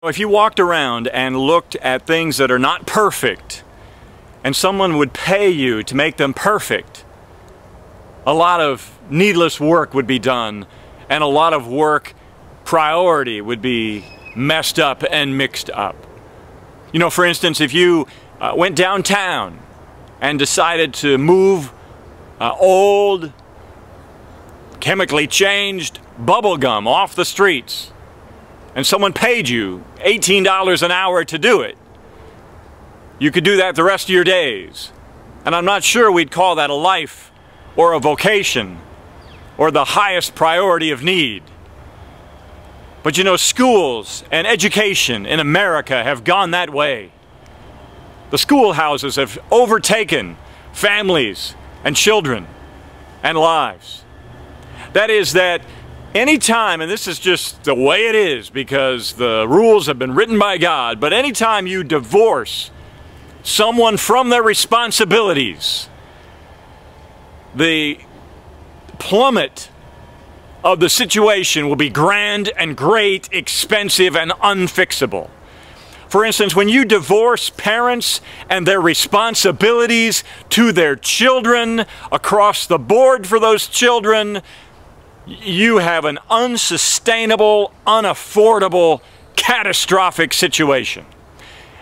If you walked around and looked at things that are not perfect, and someone would pay you to make them perfect, a lot of needless work would be done, and a lot of work priority would be messed up and mixed up. You know, for instance, if you went downtown and decided to move old, chemically changed bubble gum off the streets, and someone paid you $18 an hour to do it, you could do that the rest of your days. And I'm not sure we'd call that a life or a vocation or the highest priority of need. But you know, schools and education in America have gone that way. The schoolhouses have overtaken families and children and lives. That is that anytime, and this is just the way it is because the rules have been written by God, but anytime you divorce someone from their responsibilities, the plummet of the situation will be grand and great, expensive and unfixable. For instance, when you divorce parents and their responsibilities to their children across the board for those children, you have an unsustainable, unaffordable, catastrophic situation.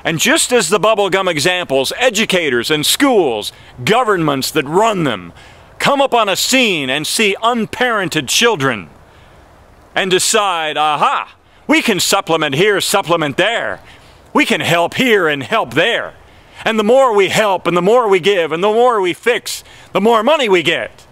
And just as the bubblegum examples, educators and schools, governments that run them, come up on a scene and see unparented children and decide, aha, we can supplement here, supplement there. We can help here and help there. And the more we help and the more we give and the more we fix, the more money we get.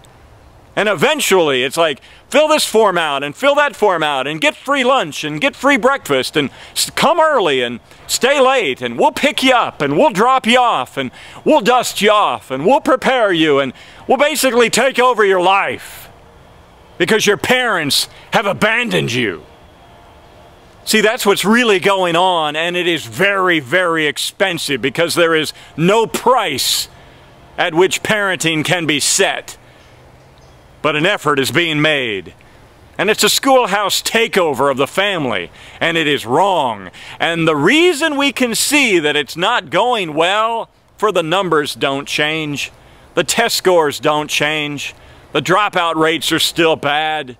And eventually it's like, fill this form out and fill that form out and get free lunch and get free breakfast and come early and stay late and we'll pick you up and we'll drop you off and we'll dust you off and we'll prepare you and we'll basically take over your life because your parents have abandoned you. See, that's what's really going on, and it is very, very expensive because there is no price at which parenting can be set. But an effort is being made. And it's a schoolhouse takeover of the family. And it is wrong. And the reason we can see that it's not going well, for the numbers don't change. The test scores don't change. The dropout rates are still bad.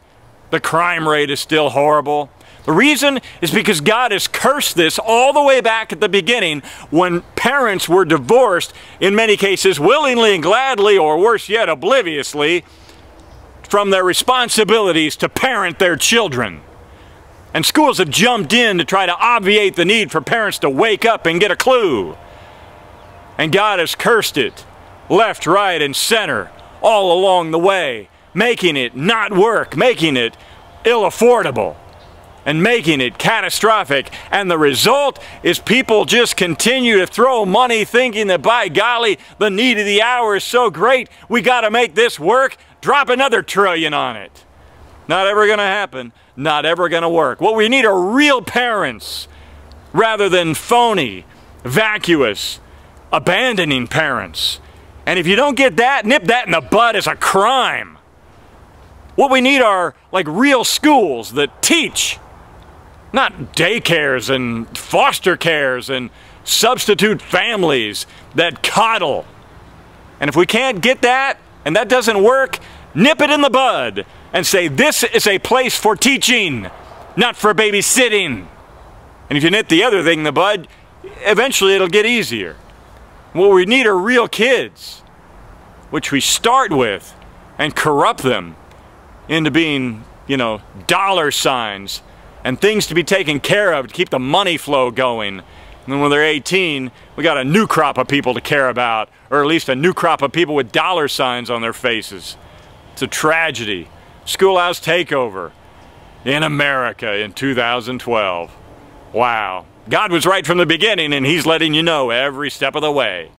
The crime rate is still horrible. The reason is because God has cursed this all the way back at the beginning when parents were divorced, in many cases willingly and gladly, or worse yet, obliviously, from their responsibilities to parent their children. And schools have jumped in to try to obviate the need for parents to wake up and get a clue. And God has cursed it, left, right, and center, all along the way, making it not work, making it ill-affordable, and making it catastrophic. And the result is people just continue to throw money thinking that, by golly, the need of the hour is so great, we got to make this work. Drop another trillion on it. Not ever going to happen. Not ever going to work. What we need are real parents rather than phony, vacuous, abandoning parents. And if you don't get that, nip that in the bud as a crime. What we need are like real schools that teach, not daycares and foster cares and substitute families that coddle. And if we can't get that, and that doesn't work, nip it in the bud and say this is a place for teaching, not for babysitting. And if you nip the other thing in the bud, eventually it'll get easier. What we need are real kids, which we start with and corrupt them into being, you know, dollar signs and things to be taken care of to keep the money flow going. And then when they're 18, we got a new crop of people to care about, or at least a new crop of people with dollar signs on their faces. It's a tragedy. Schoolhouse takeover in America in 2012. Wow. God was right from the beginning, and He's letting you know every step of the way.